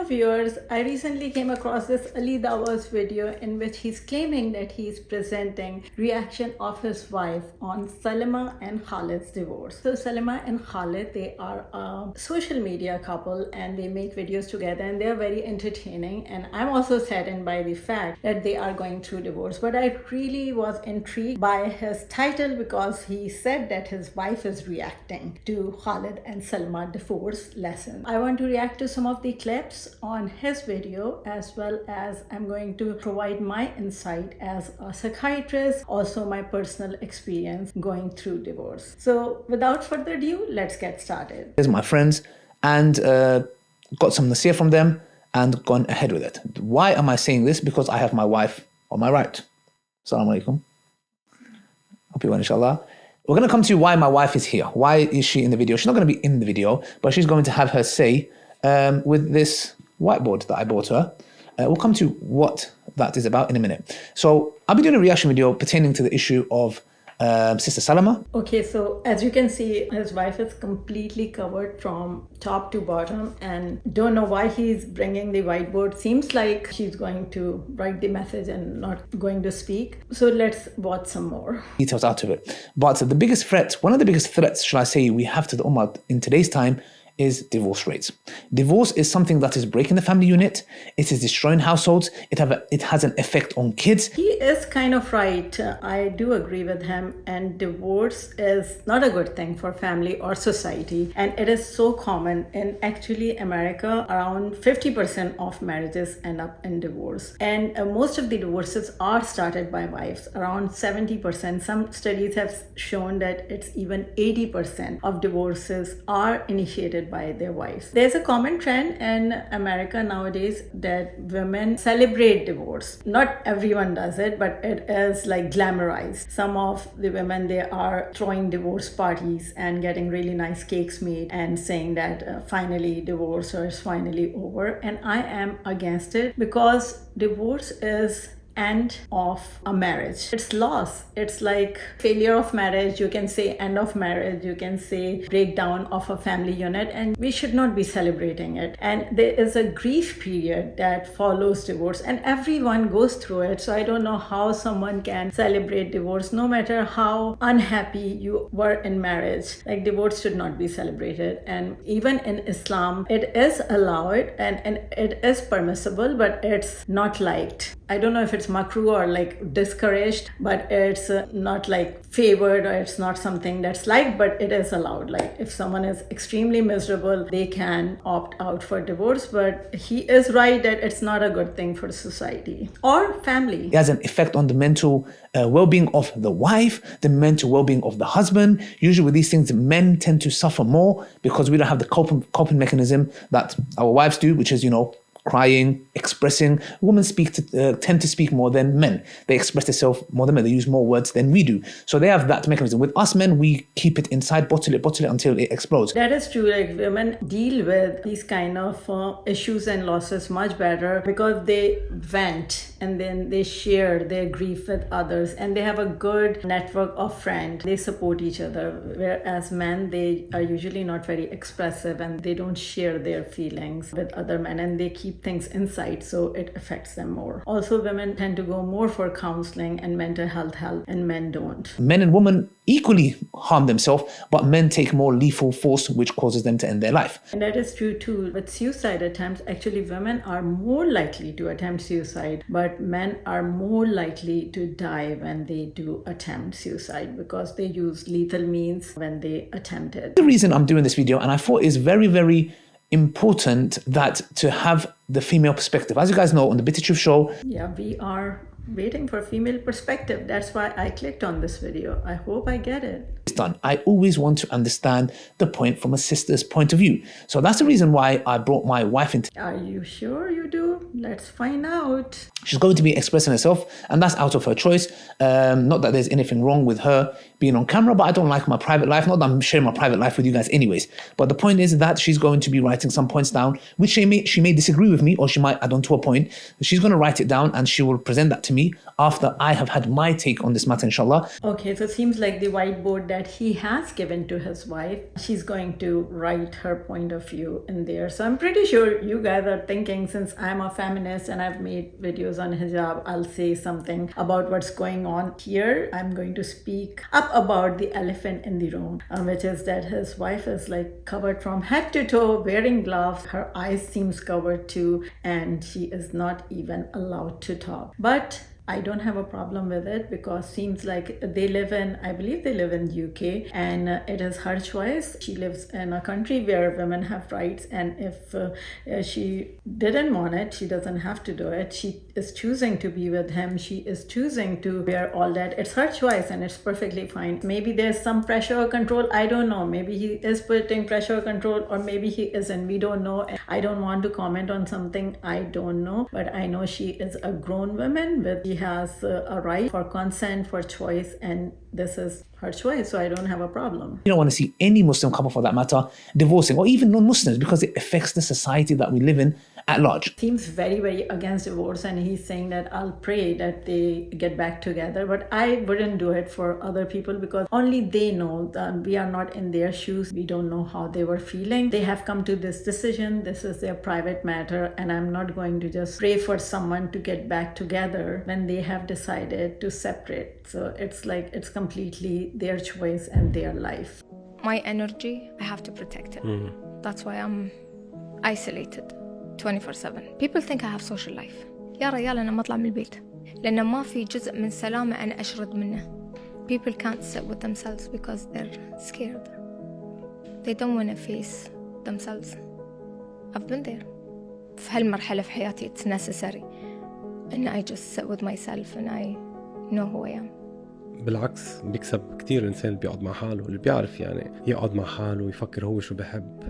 Hello viewers, I recently came across this Ali Dawah's video in which he's claiming that he's presenting reaction of his wife on Salima and Khalid's divorce. So Salima and Khalid, they are a social media couple and they make videos together and they're very entertaining, and I'm also saddened by the fact that they are going through divorce. But I really was intrigued by his title because he said that his wife is reacting to Khalid and Salima divorce lesson. I want to react to some of the clips on his video, as well as I'm going to provide my insight as a psychiatrist, also my personal experience going through divorce. So without further ado, let's get started. Here's my friends and got some nasir from them and gone ahead with it. Why am I saying this? Because I have my wife on my right. Assalamu alaikum. Hope you well, inshallah. We're going to come to why my wife is here. Why is she in the video? She's not going to be in the video, but she's going to have her say with this whiteboard that I bought her. We'll come to what that is about in a minute. So I'll be doing a reaction video pertaining to the issue of Sister Salama. Okay, so as you can see, his wife is completely covered from top to bottom, and don't know why he's bringing the whiteboard. Seems like she's going to write the message and not going to speak. So let's watch some more Details out of it. But the biggest threat, one of the biggest threats, shall I say, we have to the Ummah in today's time is divorce rates. Divorce is something that is breaking the family unit. It is destroying households. It has an effect on kids. He is kind of right. I do agree with him. And divorce is not a good thing for family or society. And it is so common in actually America. Around 50% of marriages end up in divorce. And most of the divorces are started by wives. Around 70%. Some studies have shown that it's even 80% of divorces are initiated by their wives. There's a common trend in America nowadays that women celebrate divorce. Not everyone does it, but it is like glamorized. Some of the women, they are throwing divorce parties and getting really nice cakes made and saying that finally divorce is finally over. And I am against it because divorce is end of a marriage. It's loss. It's like failure of marriage. You can say end of marriage. You can say breakdown of a family unit, and we should not be celebrating it. And there is a grief period that follows divorce, and everyone goes through it. So I don't know how someone can celebrate divorce no matter how unhappy you were in marriage. Like, divorce should not be celebrated. And even in Islam, it is allowed and it is permissible, but it's not liked. I don't know if it's makruh or like discouraged, but it's not like favored, or it's not something that's liked, but it is allowed. Like, if someone is extremely miserable, they can opt out for divorce. But he is right that it's not a good thing for society or family. It has an effect on the mental well-being of the wife, the mental well-being of the husband. Usually with these things, men tend to suffer more because we don't have the coping mechanism that our wives do, which is, crying, expressing. Women tend to speak more than men. They express themselves more than men. They use more words than we do. So they have that mechanism. With us men, we keep it inside, bottle it until it explodes. That is true. Like, women deal with these kind of issues and losses much better because they vent and then they share their grief with others, and they have a good network of friends. They support each other. Whereas men, they are usually not very expressive and they don't share their feelings with other men, and they keep things inside, so it affects them more. Also, women tend to go more for counseling and mental health help, and men don't. Men and women equally harm themselves, but men take more lethal force, which causes them to end their life. And that is true too. With suicide attempts, actually women are more likely to attempt suicide, but men are more likely to die when they do attempt suicide because they use lethal means when they attempt it. The reason I'm doing this video, and I thought is very, very important that to have the female perspective. As you guys know, on the Bitter Truth Show, we are waiting for female perspective. That's why I clicked on this video. I hope I get it. It's done. I always want to understand the point from a sister's point of view. So that's the reason why I brought my wife into. Are you sure you do? let's find out. She's going to be expressing herself, and that's out of her choice. Not that there's anything wrong with her being on camera, but I don't like my private life. Not that I'm sharing my private life with you guys anyways. But the point is that she's going to be writing some points down, which she may disagree with me, or she might add on to a point. She's going to write it down, and she will present that to me after I have had my take on this matter, inshallah. Okay, so it seems like the whiteboard that he has given to his wife, she's going to write her point of view in there. So I'm pretty sure you guys are thinking, since I'm a feminist and I've made videos on hijab, I'll say something about what's going on here. I'm going to speak up about the elephant in the room, which is that his wife is like covered from head to toe, wearing gloves. Her eyes seems covered too, and she is not even allowed to talk. But I don't have a problem with it, because seems like I believe they live in UK, and it is her choice. She lives in a country where women have rights, and if she didn't want it, she doesn't have to do it. She is choosing to be with him. She is choosing to wear all that. It's her choice, and it's perfectly fine. Maybe there's some pressure or control. I don't know. Maybe he is putting pressure or control, or maybe he isn't. We don't know. I don't want to comment on something I don't know, but I know she is a grown woman she has a right for consent, for choice, and this is her choice, so I don't have a problem. You don't want to see any Muslim couple, for that matter, divorcing, or even non-Muslims, because it affects the society that we live in at large. Seems very, very against divorce, and he's saying that I'll pray that they get back together, but I wouldn't do it for other people, because only they know that we are not in their shoes. We don't know how they were feeling. They have come to this decision. This is their private matter, and I'm not going to just pray for someone to get back together when they have decided to separate. So it's like, it's completely their choice and their life. My energy, I have to protect it. That's why I'm isolated 24/7. People think I have social life. يا ريال أنا ما أطلع من البيت لأن ما في جزء من سلامة أنا أشرد منه. People can't sit with themselves because they're scared. They don't want to face themselves. I've been there. في هالمرحلة في حياتي it's necessary and I just sit with myself and I know who I am. بالعكس بيكسب كتير إنسان اللي بيقعد مع حاله، اللي بيعرف يعني يقعد مع حاله ويفكر هو شو بحب.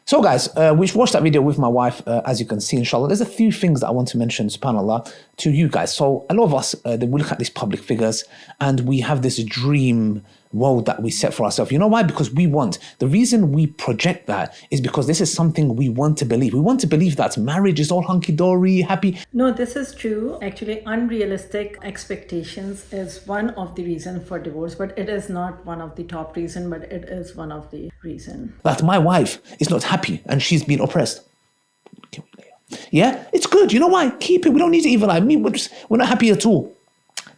So guys, we've watched that video with my wife, as you can see, inshallah. There's a few things that I want to mention, subhanAllah, to you guys. So a lot of us, we look at these public figures and we have this dream world that we set for ourselves. You know why? Because we want. The reason we project that is because this is something we want to believe. We want to believe that marriage is all hunky-dory, happy. No, this is true. Actually, unrealistic expectations is one of the reasons for divorce, but it is not one of the top reasons, but it is one of the reasons. That my wife is not happy and she's been oppressed. Yeah, it's good. You know why? Keep it. We don't need to evil eye. We're not happy at all.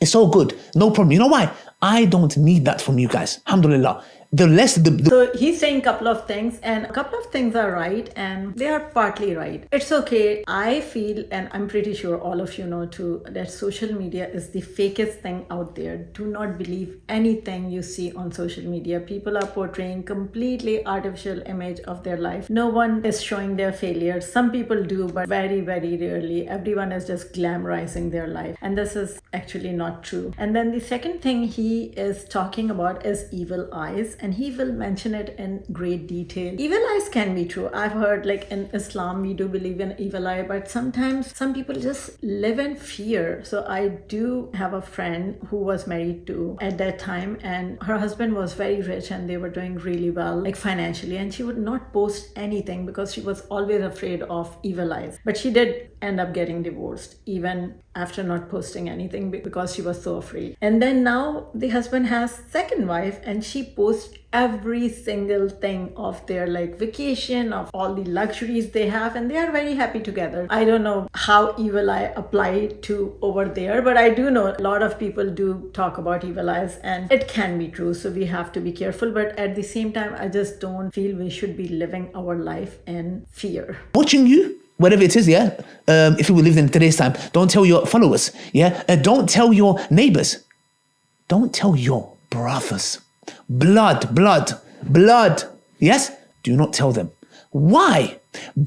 It's all good. No problem. You know why? I don't need that from you guys. Alhamdulillah. So he's saying a couple of things, and a couple of things are right, and they are partly right. It's okay. I feel, and I'm pretty sure all of you know too, that social media is the fakest thing out there. Do not believe anything you see on social media. People are portraying completely artificial image of their life. No one is showing their failures. Some people do, but very, very rarely. Everyone is just glamorizing their life, and this is actually not true. And then the second thing he is talking about is evil eyes, and he will mention it in great detail. Evil eyes can be true. I've heard, like, in Islam we do believe in evil eye, but sometimes some people just live in fear. So I do have a friend who was married to at that time, and her husband was very rich and they were doing really well, like financially, and she would not post anything because she was always afraid of evil eyes. But she did end up getting divorced even after not posting anything because she was so afraid. And then now the husband has second wife, and she posts every single thing of their like vacation, of all the luxuries they have, and they are very happy together. I don't know how evil eye apply to over there, but I do know a lot of people do talk about evil eyes, and it can be true. So we have to be careful, but at the same time, I just don't feel we should be living our life in fear. Watching you, whatever it is, yeah. If we lived in today's time, don't tell your followers, yeah. Don't tell your neighbors. Don't tell your brothers. Blood. Yes? Do not tell them. Why?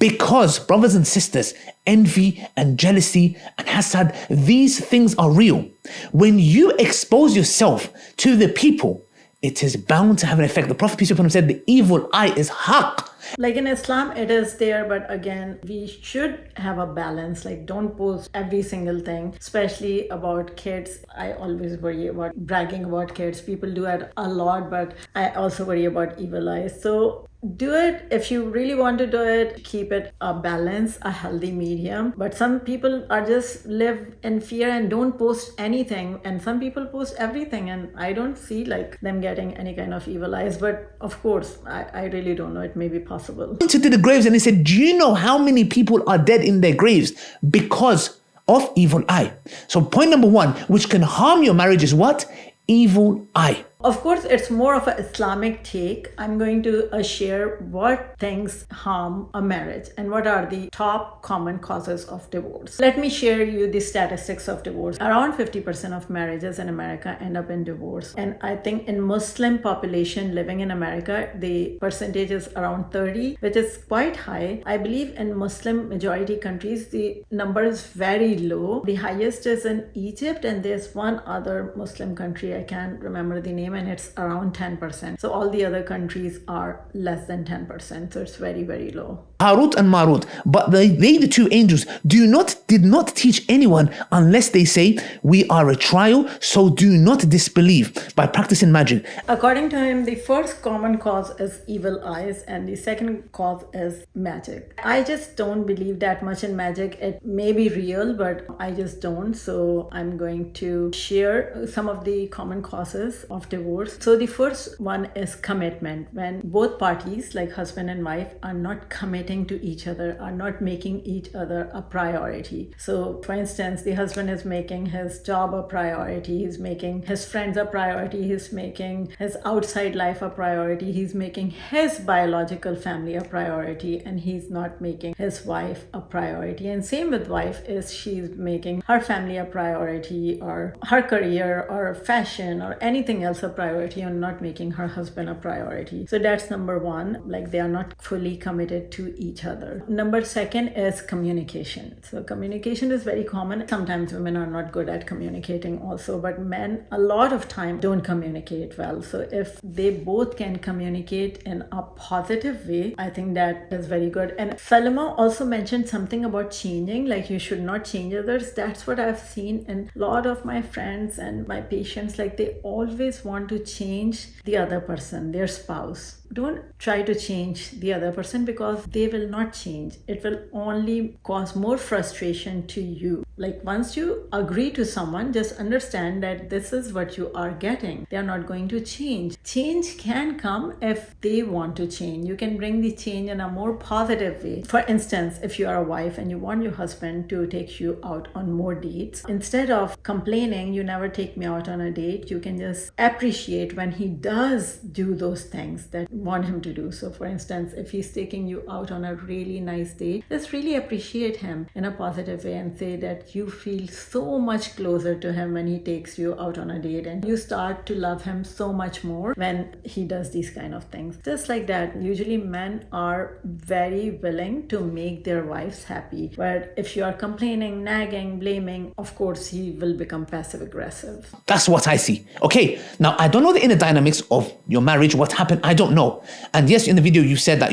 Because, brothers and sisters, envy and jealousy and hasad, these things are real. When you expose yourself to the people, it is bound to have an effect. The Prophet, peace be upon him, said the evil eye is haqq. Like in Islam, it is there, but again, we should have a balance. Like, don't post every single thing, especially about kids. I always worry about bragging about kids. People do it a lot, but I also worry about evil eyes. So do it if you really want to do it. Keep it a balance, a healthy medium. But some people are just live in fear and don't post anything, and some people post everything, and I don't see like them getting any kind of evil eyes. But of course, I really don't know. It may be possible. To the graves and he said, do you know how many people are dead in their graves because of evil eye? So point number one, which can harm your marriage, is what? Evil eye. Of course, it's more of an Islamic take. I'm going to share what things harm a marriage and what are the top common causes of divorce. Let me share you the statistics of divorce. Around 50% of marriages in America end up in divorce. And I think in Muslim population living in America, the percentage is around 30, which is quite high. I believe in Muslim majority countries, the number is very low. The highest is in Egypt, and there's one other Muslim country, I can't remember the name, and it's around 10%. So all the other countries are less than 10%. So it's very, very low. Harut and Marut, but they the two angels did not teach anyone unless they say, we are a trial, so do not disbelieve by practicing magic. According to him, the first common cause is evil eyes, and the second cause is magic. I just don't believe that much in magic. It may be real, but I just don't. So I'm going to share some of the common causes of divorce. So the first one is commitment. When both parties, like husband and wife, are not committing to each other, are not making each other a priority. So for instance, the husband is making his job a priority, he's making his friends a priority, he's making his outside life a priority, he's making his biological family a priority, and he's not making his wife a priority. And same with wife, is she's making her family a priority, or her career or fashion or anything else a priority, and not making her husband a priority. So that's number one, like they are not fully committed to each other. Number second is communication. So communication is very common. Sometimes women are not good at communicating also, but men a lot of time don't communicate well. So if they both can communicate in a positive way, I think that is very good. And Salima also mentioned something about changing, like you should not change others. That's what I've seen in a lot of my friends and my patients, like they always want to change the other person, their spouse. Don't try to change the other person, because they will not change. It will only cause more frustration to you. Like once you agree to someone, just understand that this is what you are getting. They are not going to change. Change can come if they want to change. You can bring the change in a more positive way. For instance, if you are a wife and you want your husband to take you out on more dates, instead of complaining, you never take me out on a date, you can just appreciate when he does do those things that want him to do. So for instance, if he's taking you out on a really nice date, just really appreciate him in a positive way and say that you feel so much closer to him when he takes you out on a date, and you start to love him so much more when he does these kind of things. Just like that, usually men are very willing to make their wives happy, but if you are complaining, nagging, blaming, of course he will become passive aggressive. That's what I see. Okay, now I don't know the inner dynamics of your marriage, what happened, I don't know. And yes, in the video you said that,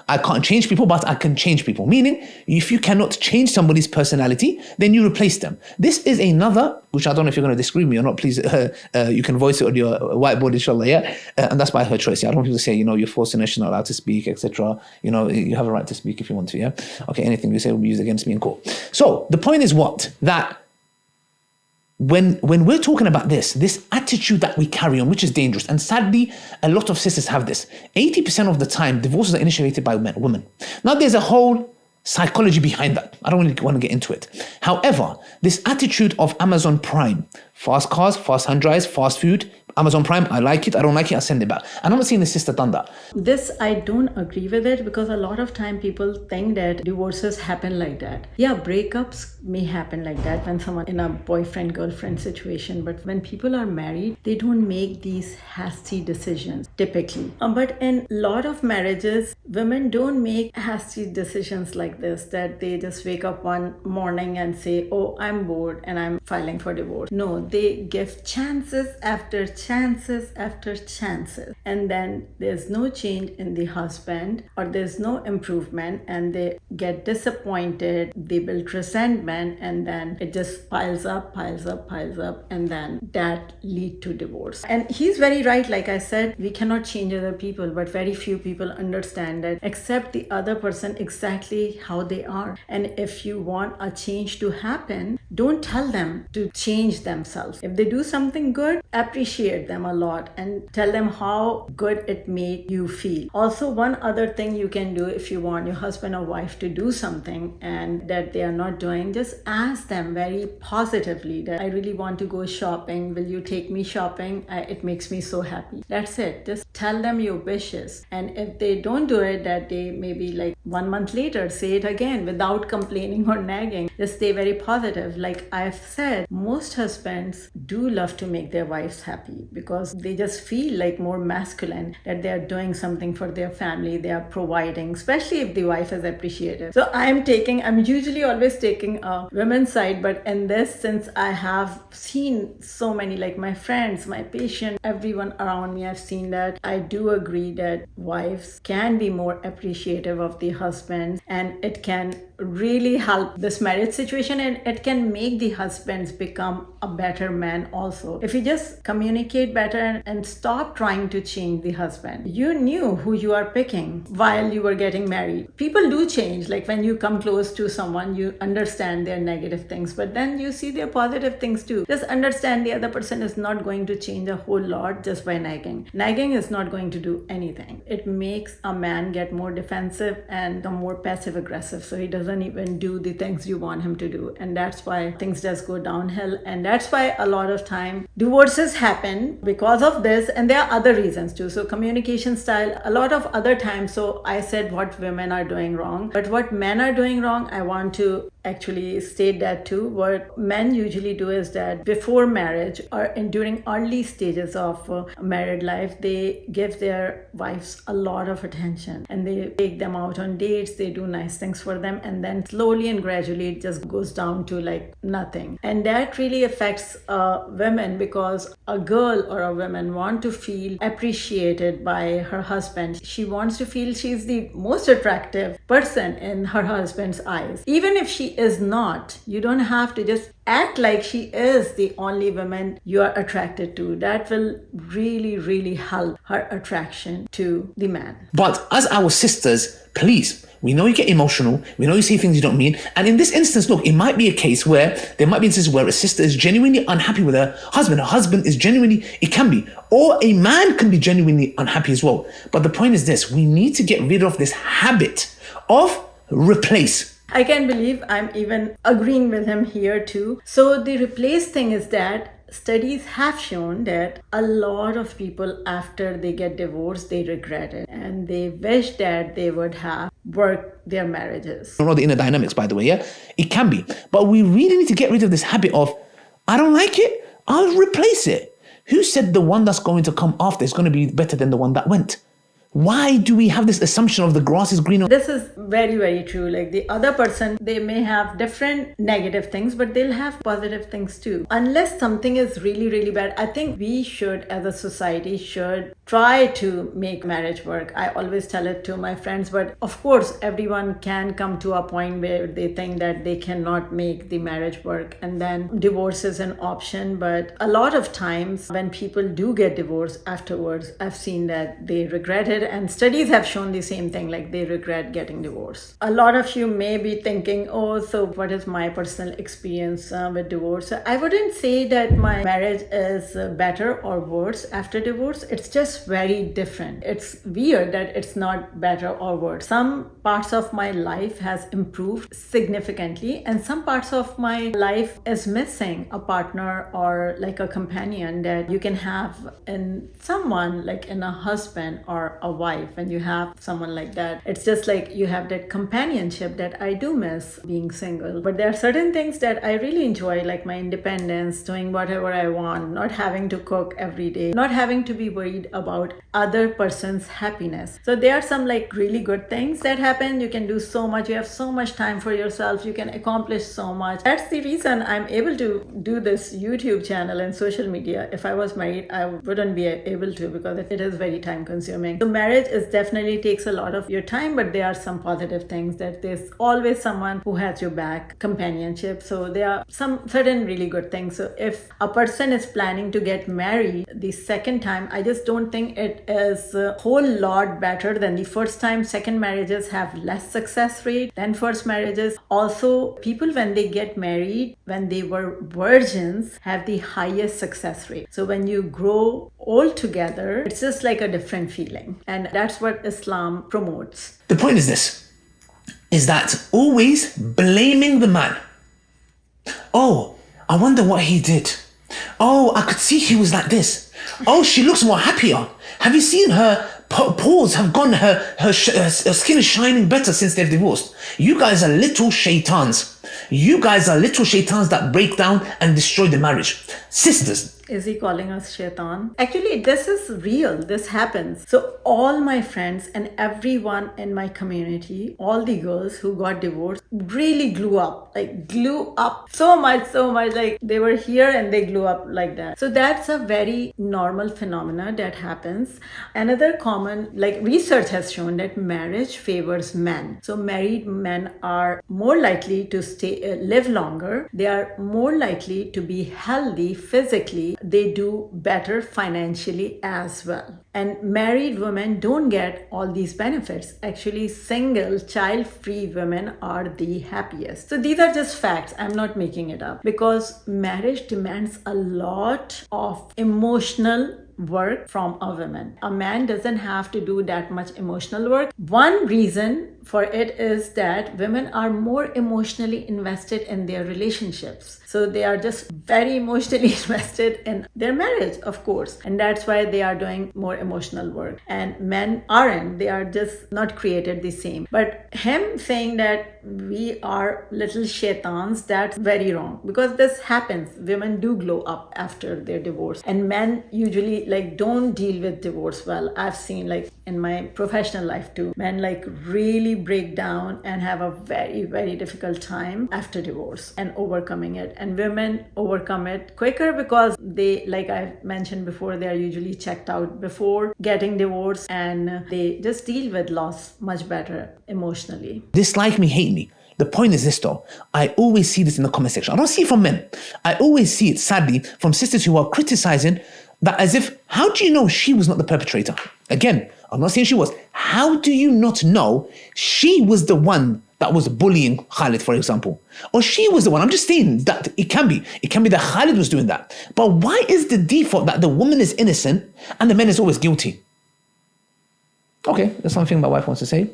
I can't change people, but I can change people. Meaning, if you cannot change somebody's personality, then you replace them. This is another, which I don't know if you're going to disagree with me or not, please, you can voice it on your whiteboard, inshallah, yeah? And that's by her choice, yeah? I don't want people to say, you're forcing her, she's not allowed to speak, etc. You have a right to speak if you want to, yeah? Okay, anything you say will be used against me in court. So, the point is what? That when we're talking about this attitude that we carry on, which is dangerous, and sadly, a lot of sisters have this. 80% of the time, divorces are initiated by women. Now, there's a whole psychology behind that. I don't really want to get into it. However, this attitude of Amazon Prime, fast cars, fast hand dryers, fast food, Amazon Prime, I like it, I don't like it, I send it back. And I'm not saying the sister done that. This, I don't agree with it, because a lot of time people think that divorces happen like that. Yeah, breakups may happen like that when someone in a boyfriend-girlfriend situation, but when people are married, they don't make these hasty decisions, typically. But in a lot of marriages, women don't make hasty decisions like like this, that they just wake up one morning and say, oh, I'm bored and I'm filing for divorce. No, they give chances after chances after chances. And then there's no change in the husband, or there's no improvement, and they get disappointed, they build resentment, and then it just piles up, and then that lead to divorce. And he's very right. Like I said, we cannot change other people, but very few people understand that, accept the other person exactly how they are. And if you want a change to happen, don't tell them to change themselves. If they do something good, appreciate them a lot and tell them how good it made you feel. Also, one other thing you can do, if you want your husband or wife to do something and that they are not doing, just ask them very positively that I really want to go shopping. Will you take me shopping? It makes me so happy. That's it. Just tell them your wishes. And if they don't do it that day, maybe like 1 month later, say it again without complaining or nagging. Just stay very positive. Like I've said, most husbands do love to make their wives happy because they just feel like more masculine, that they are doing something for their family, they are providing, especially if the wife is appreciative. So I'm usually always taking a women's side, but in this, since I have seen so many, like my friends, my patient, everyone around me, I've seen that. I do agree that wives can be more appreciative of the husbands, and it can really help this marriage situation, and it can make the husbands become a better man also. If you just communicate better and stop trying to change the husband. You knew who you are picking while you were getting married. People do change. Like when you come close to someone, you understand their negative things, but then you see their positive things too. Just understand the other person is not going to change a whole lot just by nagging. Nagging is not going to do anything. It makes a man get more defensive and more passive aggressive, so he doesn't even do the things you want him to do, and that's why things just go downhill. And that's why a lot of time divorces happen because of this, and there are other reasons too. So communication style, a lot of other times. So I said what women are doing wrong, but what men are doing wrong, I want to actually state that too. What men usually do is that before marriage or during early stages of married life, they give their wives a lot of attention and they take them out on dates, they do nice things for them, and then slowly and gradually it just goes down to like nothing. And that really affects women, because a girl or a woman want to feel appreciated by her husband. She wants to feel she's the most attractive person in her husband's eyes. Even if she is not, you don't have to just act like she is the only woman you are attracted to. That will really, really help her attraction to the man. But as our sisters, please, we know you get emotional, we know you say things you don't mean, and in this instance, look, it might be a case where there might be instances where a sister is genuinely unhappy with her husband is genuinely, it can be, or a man can be genuinely unhappy as well. But the point is this, we need to get rid of this habit of replace. I can't believe I'm even agreeing with him here too. So the replace thing is that studies have shown that a lot of people, after they get divorced, they regret it and they wish that they would have worked their marriages. I don't know the inner dynamics, by the way, yeah? It can be. But we really need to get rid of this habit of, I don't like it, I'll replace it. Who said the one that's going to come after is going to be better than the one that went? Why do we have this assumption of the grass is greener? This is very, very true. Like the other person, they may have different negative things, but they'll have positive things too. Unless something is really, really bad, I think we should, as a society, should try to make marriage work. I always tell it to my friends, but of course, everyone can come to a point where they think that they cannot make the marriage work, and then divorce is an option. But a lot of times when people do get divorced afterwards, I've seen that they regret it. And studies have shown the same thing, like they regret getting divorced. A lot of you may be thinking, oh, so what is my personal experience with divorce? I wouldn't say that my marriage is better or worse after divorce. It's just very different. It's weird that it's not better or worse. Some parts of my life has improved significantly, and some parts of my life is missing a partner or like a companion that you can have in someone, like in a husband or a a wife, when you have someone like that, it's just like you have that companionship that I do miss being single. But there are certain things that I really enjoy, like my independence, doing whatever I want, not having to cook every day, not having to be worried about other person's happiness. So there are some like really good things that happen. You can do so much, you have so much time for yourself, you can accomplish so much. That's the reason I'm able to do this YouTube channel and social media. If I was married, I wouldn't be able to, because it is very time consuming. So marriage is definitely takes a lot of your time, but there are some positive things, that there's always someone who has your back, companionship. So there are some certain really good things. So if a person is planning to get married the second time, I just don't think it is a whole lot better than the first time. Second marriages have less success rate than first marriages. Also, people when they get married, when they were virgins, have the highest success rate. So when you grow old together, it's just like a different feeling. And that's what Islam promotes. The point is this, is that always blaming the man. Oh, I wonder what he did. Oh, I could see he was like this. Oh, she looks more happier. Have you seen her pores have gone, her skin is shining better since they've divorced. You guys are little shaitans. You guys are little shaitans that break down and destroy the marriage. Sisters. Is he calling us shaitan? Actually, this is real. This happens. So all my friends and everyone in my community, all the girls who got divorced, really glue up so much, like they were here and they glue up like that. So that's a very normal phenomena that happens. Another common, like research has shown that marriage favors men. So married men are more likely to live longer. They are more likely to be healthy physically. They do better financially as well. And married women don't get all these benefits. Actually, single, child-free women are the happiest. So these are just facts. I'm not making it up, because marriage demands a lot of emotional work from a woman. A man doesn't have to do that much emotional work. One reason for it is that women are more emotionally invested in their relationships. So they are just very emotionally invested in their marriage, of course. And that's why they are doing more emotional work. And men aren't. They are just not created the same. But him saying that we are little shaitans, that's very wrong. Because this happens. Women do glow up after their divorce. And men usually don't deal with divorce well. I've seen in my professional life too, men really break down and have a very, very difficult time after divorce and overcoming it. And women overcome it quicker because they, like I mentioned before, they are usually checked out before getting divorced, and they just deal with loss much better emotionally. Dislike me, hate me. The point is this though, I always see this in the comment section. I don't see it from men. I always see it, sadly, from sisters who are criticizing that as if, how do you know she was not the perpetrator? Again, I'm not saying she was. How do you not know she was the one that was bullying Khalid, for example? Or she was the one. I'm just saying that it can be that Khalid was doing that. But why is the default that the woman is innocent and the man is always guilty? Okay, that's something my wife wants to say.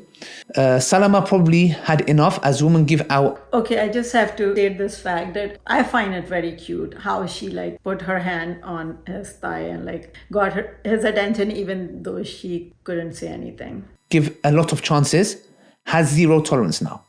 Salama probably had enough as women give out. Okay, I just have to state this fact that I find it very cute how she put her hand on his thigh and got his attention even though she couldn't say anything. Give a lot of chances, has zero tolerance now.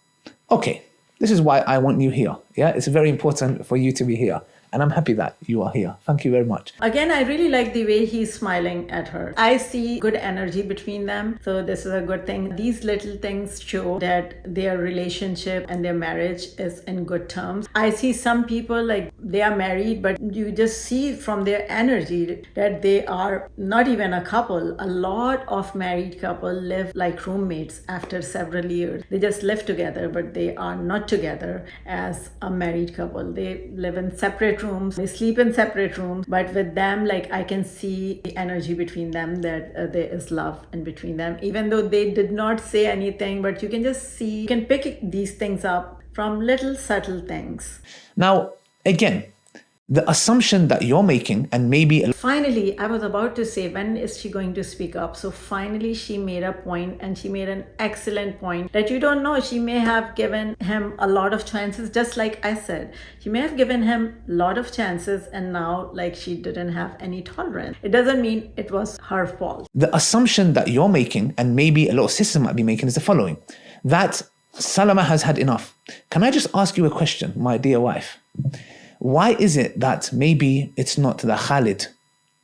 Okay, this is why I want you here. Yeah, it's very important for you to be here. And I'm happy that you are here. Thank you very much. Again, I really like the way he's smiling at her. I see good energy between them. So this is a good thing. These little things show that their relationship and their marriage is in good terms. I see some people they are married, but you just see from their energy that they are not even a couple. A lot of married couples live like roommates after several years. They just live together, but they are not together as a married couple. They live in separate rooms, they sleep in separate rooms, but with them I can see the energy between them, that there is love in between them, even though they did not say anything, but you can just see, you can pick these things up from little subtle things. Now again, The assumption that you're making, and maybe Finally, I was about to say, when is she going to speak up? So finally, she made a point, and she made an excellent point that you don't know. She may have given him a lot of chances, just like I said. She may have given him a lot of chances, and now, like, she didn't have any tolerance. It doesn't mean it was her fault. the assumption that you're making, and maybe a lot of sisters might be making, is the following: that Salama has had enough. Can I just ask you a question, my dear wife? Why is it that maybe it's not that Khalid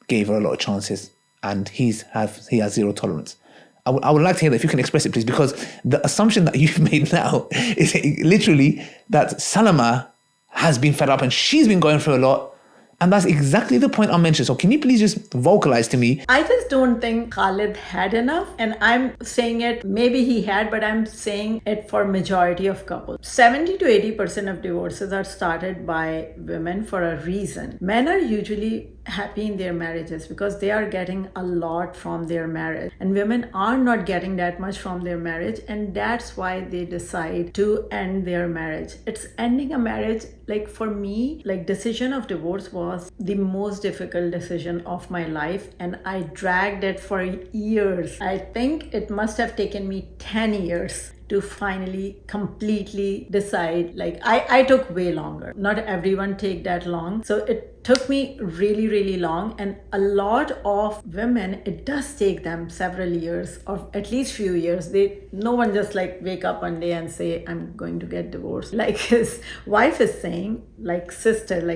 gave her a lot of chances and he has zero tolerance? I would like to hear that, if you can express it, please, because the assumption that you've made now is literally that Salama has been fed up and she's been going through a lot. And that's exactly the point I mentioned. So can you please just vocalize to me? I just don't think Khalid had enough. And I'm saying it, maybe he had, but I'm saying it for majority of couples. 70 to 80% of divorces are started by women for a reason. Men are usually happy in their marriages because they are getting a lot from their marriage, and women are not getting that much from their marriage, and that's why they decide to end their marriage. It's ending a marriage, like for me, like decision of divorce was the most difficult decision of my life, and I dragged it for years. I think it must have taken me 10 years to finally completely decide. Like I took way longer. Not everyone take that long. So it took me really long, and a lot of women, it does take them several years or at least few years. No one just like wake up one day and say, I'm going to get divorced. Like his wife is saying, like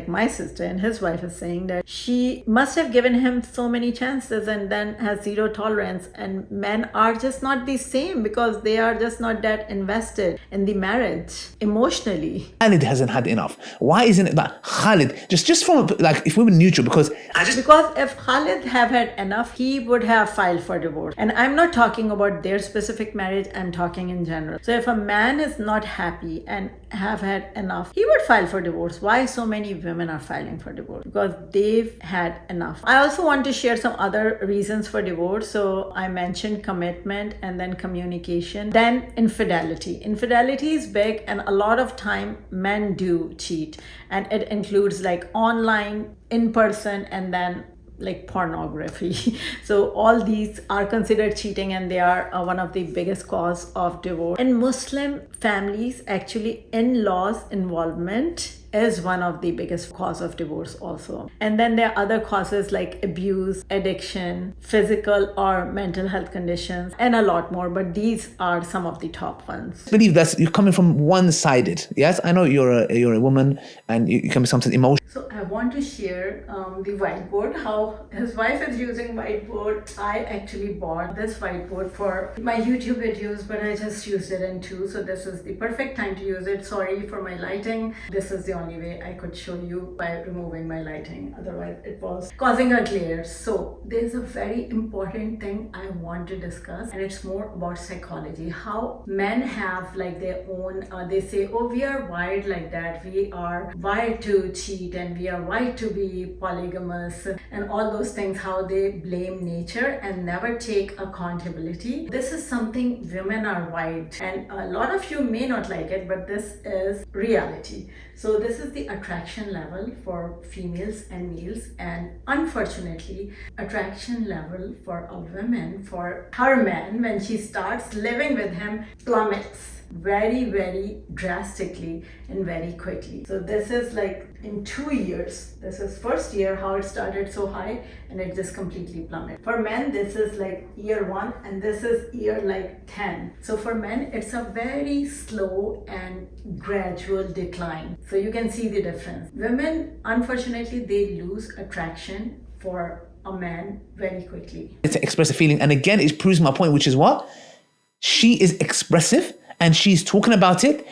my sister and his wife is saying that she must have given him so many chances and then has zero tolerance. And men are just not the same because they are just not that invested in the marriage emotionally. Khalid hasn't had enough. Why isn't it that Khalid, just from like, if we were neutral, because if Khalid have had enough, he would have filed for divorce. And I'm not talking about their specific marriage, I'm talking in general. So if a man is not happy and have had enough, he would file for divorce. Why so many women are filing for divorce? Because they've had enough. I also want to share some other reasons for divorce. So I mentioned commitment, and then communication, then infidelity. Infidelity is big, and a lot of time men do cheat, and it includes like online, in person, and then like pornography. So all these are considered cheating, and they are one of the biggest cause of divorce. In Muslim families, actually in-laws involvement is one of the biggest cause of divorce also. And then there are other causes like abuse, addiction, physical or mental health conditions, and a lot more, but these are some of the top ones. I believe that you're coming from one-sided. Yes, I know you're a woman and you can be something emotional. So I want to share the whiteboard, how his wife is using whiteboard. I actually bought this whiteboard for my YouTube videos, but I just used it in two. So this is the perfect time to use it. Sorry for my lighting. This is the only way I could show you by removing my lighting. Otherwise it was causing a glare. So there's a very important thing I want to discuss, and it's more about psychology. How men have like their own, they say, oh, we are wired like that. We are wired to cheat, and we are wired to be polygamous, and all those things, how they blame nature and never take accountability. This is something women are wired, and a lot of you may not like it, but this is reality. So this is the attraction level for females and males, and unfortunately attraction level for a woman, for her man, when she starts living with him, plummets very drastically and very quickly. So this is like in 2 years, this is first year how it started so high, and it just completely plummeted. For men, this is like year 1, and this is year like 10. So for men, it's a very slow and gradual decline. So you can see the difference. Women, unfortunately, they lose attraction for a man very quickly. It's to express a feeling, and again, it proves my point, which is what? She is expressive and she's talking about it.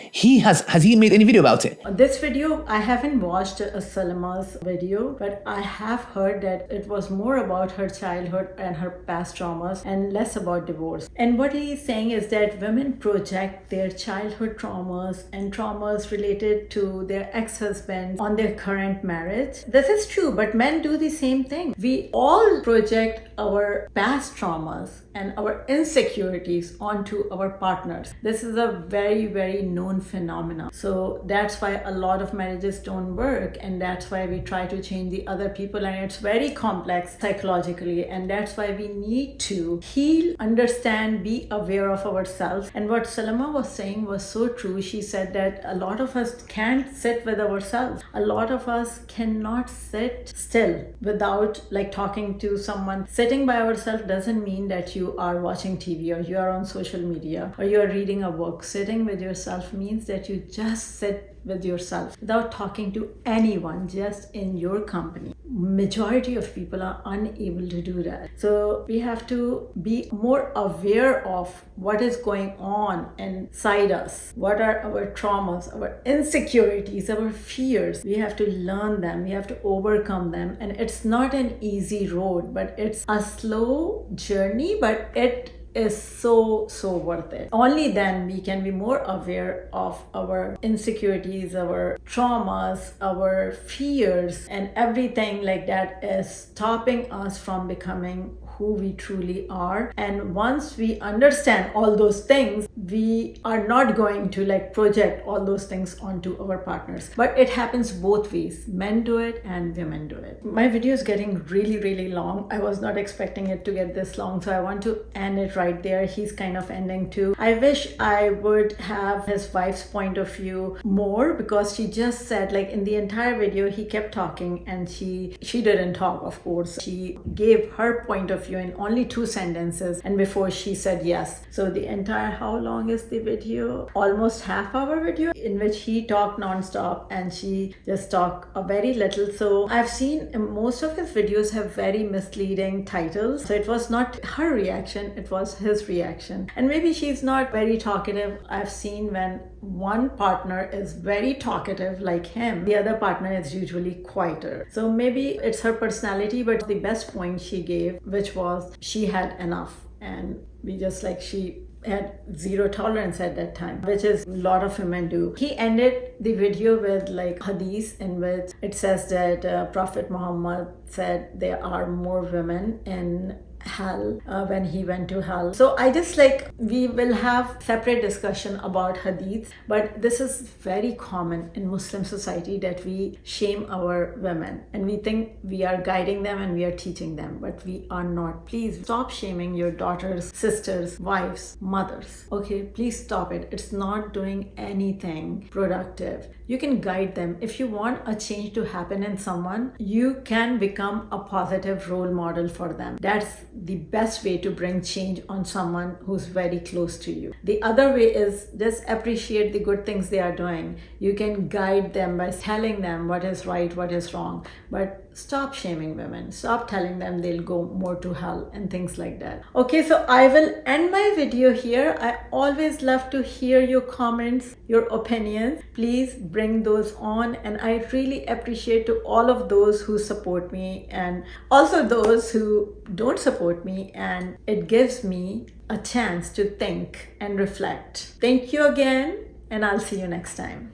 Has he made any video about it? This video, I haven't watched Salama's video, but I have heard that it was more about her childhood and her past traumas and less about divorce. And what he is saying is that women project their childhood traumas and traumas related to their ex-husband on their current marriage. This is true, but men do the same thing. We all project our past traumas and our insecurities onto our partners. This is a very, very known phenomenon. So that's why a lot of marriages don't work, and that's why we try to change the other people, and it's very complex psychologically, and that's why we need to heal, understand, be aware of ourselves. And what Salama was saying was so true. She said that a lot of us can't sit with ourselves. A lot of us cannot sit still without like talking to someone. Sitting by ourselves doesn't mean that you are watching TV or you are on social media or you are reading a book. Sitting with yourself means that you just sit with yourself without talking to anyone, just in your company. Majority of people are unable to do that. So we have to be more aware of what is going on inside us. What are our traumas, our insecurities, our fears? We have to learn them. We have to overcome them. And it's not an easy road, but it's a slow journey, but it is so worth it. Only then we can be more aware of our insecurities, our traumas, our fears, and everything like that is stopping us from becoming who we truly are. And once we understand all those things, we are not going to like project all those things onto our partners. But it happens both ways. Men do it and women do it. My video is getting really long. I was not expecting it to get this long, so I want to end it right there. He's kind of ending too. I wish I would have his wife's point of view more, because she just said, like, in the entire video he kept talking and she didn't talk, of course. She gave her point of view in only 2 sentences, and before she said yes. So the entire, how long is the video? Almost half-hour video in which he talked non-stop and she just talked a very little. So I've seen most of his videos have very misleading titles. So it was not her reaction, it was his reaction. And maybe she's not very talkative. I've seen when one partner is very talkative like him, the other partner is usually quieter. So maybe it's her personality, but the best point she gave, which was she had enough, and we just like, she had zero tolerance at that time, which is a lot of women do. He ended the video with like hadith in which it says that Prophet Muhammad said there are more women in hell when he went to hell. So I just like, we will have separate discussion about hadith, but this is very common in Muslim society that we shame our women and we think we are guiding them and we are teaching them, but we are not. Please stop shaming your daughters, sisters, wives, mothers. Okay, please stop it. It's not doing anything productive. You can guide them. If you want a change to happen in someone, you can become a positive role model for them. That's the best way to bring change on someone who's very close to you. The other way is just appreciate the good things they are doing. You can guide them by telling them what is right, what is wrong, but stop shaming women. Stop telling them they'll go more to hell and things like that. Okay, so I will end my video here. I always love to hear your comments, your opinions. Please bring those on, and I really appreciate to all of those who support me and also those who don't support me, and it gives me a chance to think and reflect. Thank you again, and I'll see you next time.